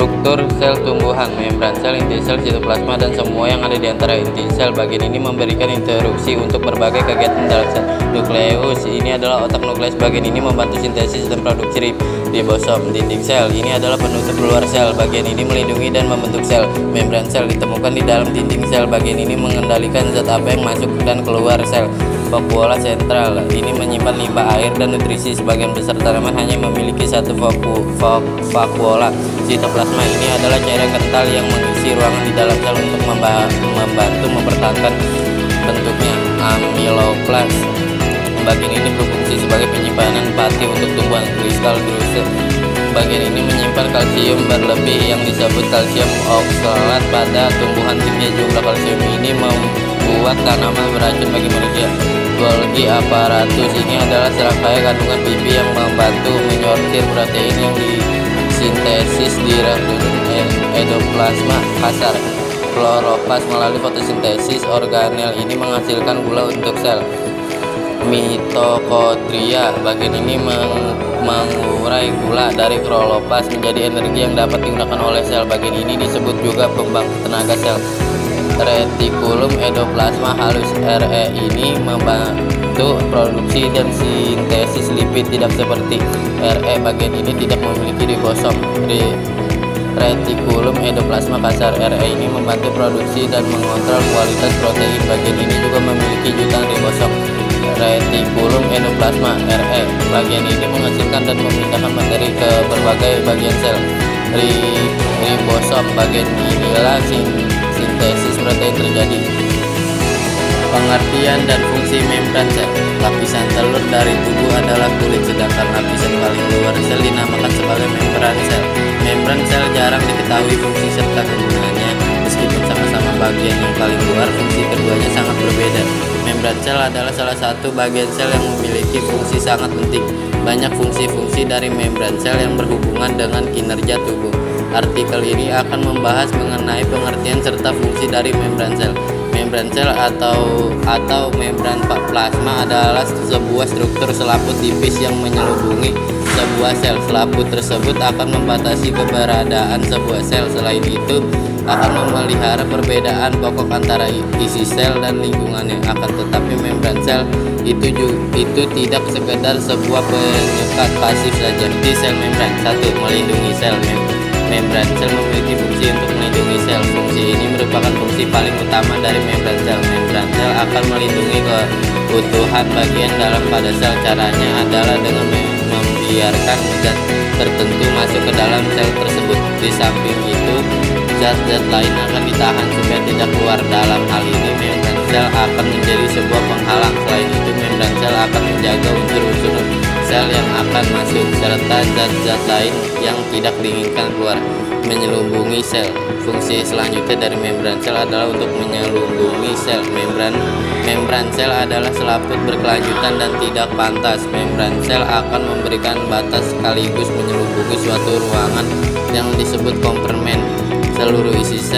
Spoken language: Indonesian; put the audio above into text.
Struktur sel tumbuhan, membran sel, inti sel, sitoplasma, dan semua yang ada di antara inti sel. Bagian ini memberikan interupsi untuk berbagai kegiatan dalam sel. Nukleus ini adalah otak nukleus. Bagian ini membantu sintesis dan produksi ribosom. Dinding sel ini adalah penutup luar sel. Bagian ini melindungi dan membentuk sel. Membran sel ditemukan di dalam dinding sel. Bagian ini mengendalikan zat apa yang masuk dan keluar sel. Vakuola sentral ini menyimpan limbah air dan nutrisi. Sebagian besar tanaman hanya memiliki satu vakuola. Sitoplasma ini adalah cairan kental yang mengisi ruangan di dalam sel untuk membantu mempertahankan bentuknya. Amiloplas bagian ini berfungsi sebagai penyimpanan pati untuk tumbuhan. Kristal drusen bagian ini menyimpan kalsium berlebih yang disebut kalsium oksalat pada tumbuhan. Tingginya jumlah kalsium ini membuat tanaman beracun bagi manusia. Golgi apparatus ini adalah serangkaian kandungan pipi yang membantu menyortir protein yang disintesis di rangkaian endoplasma kasar. Kloroplast melalui fotosintesis organel ini menghasilkan gula untuk sel. Mitokondria bagian ini mengurai gula dari kloroplast menjadi energi yang dapat digunakan oleh sel. Bagian ini disebut juga pembangkit tenaga sel. Retikulum endoplasma halus RE ini membantu produksi dan sintesis lipid, tidak seperti RE. Bagian ini tidak memiliki ribosom. Retikulum endoplasma kasar RE ini membantu produksi dan mengontrol kualitas protein. Bagian ini juga memiliki jutaan ribosom. Retikulum endoplasma RE bagian ini menghasilkan dan memindahkan materi ke berbagai bagian sel. Ribosom bagian inilah sintesis protein terjadi. Pengertian dan fungsi membran sel. Lapisan telur dari tubuh adalah kulit, sedangkan lapisan paling luar sel dinamakan sebagai membran sel. Membran sel jarang diketahui fungsi serta kegunaannya. Meskipun sama-sama bagian yang paling luar, fungsi keduanya sangat berbeda. Membran sel adalah salah satu bagian sel yang memiliki fungsi sangat penting. Banyak fungsi-fungsi dari membran sel yang berhubungan dengan kinerja tubuh. Artikel ini akan membahas mengenai pengertian serta fungsi dari membran sel. Membran sel atau membran plasma adalah sebuah struktur selaput tipis yang menyelubungi sebuah sel. Selaput tersebut akan membatasi keberadaan sebuah sel. Selain itu, akan memelihara perbedaan pokok antara isi sel dan lingkungannya. Akan tetapi membran sel itu tidak sekedar sebuah penyekat pasif saja. Di sel membran. 1. Melindungi sel. Membran sel memiliki fungsi untuk melindungi sel. Fungsi ini merupakan fungsi paling utama dari membran sel. Membran sel akan melindungi keutuhan bagian dalam pada sel. Caranya adalah dengan membiarkan zat tertentu masuk ke dalam sel tersebut. Di samping itu, zat-zat lain akan ditahan supaya tidak keluar. Dalam hal ini, membran sel akan menjadi sebuah penghalang. Selain itu, membran sel akan menjaga unsur-unsur sel yang akan masuk serta zat-zat lain yang tidak diinginkan keluar. Menyelubungi sel. Fungsi selanjutnya dari membran sel adalah untuk menyelubungi sel. Membran sel adalah selaput berkelanjutan dan tidak pantas. Membran sel akan memberikan batas sekaligus menyelubungi suatu ruangan yang disebut kompartemen. Seluruh isi sel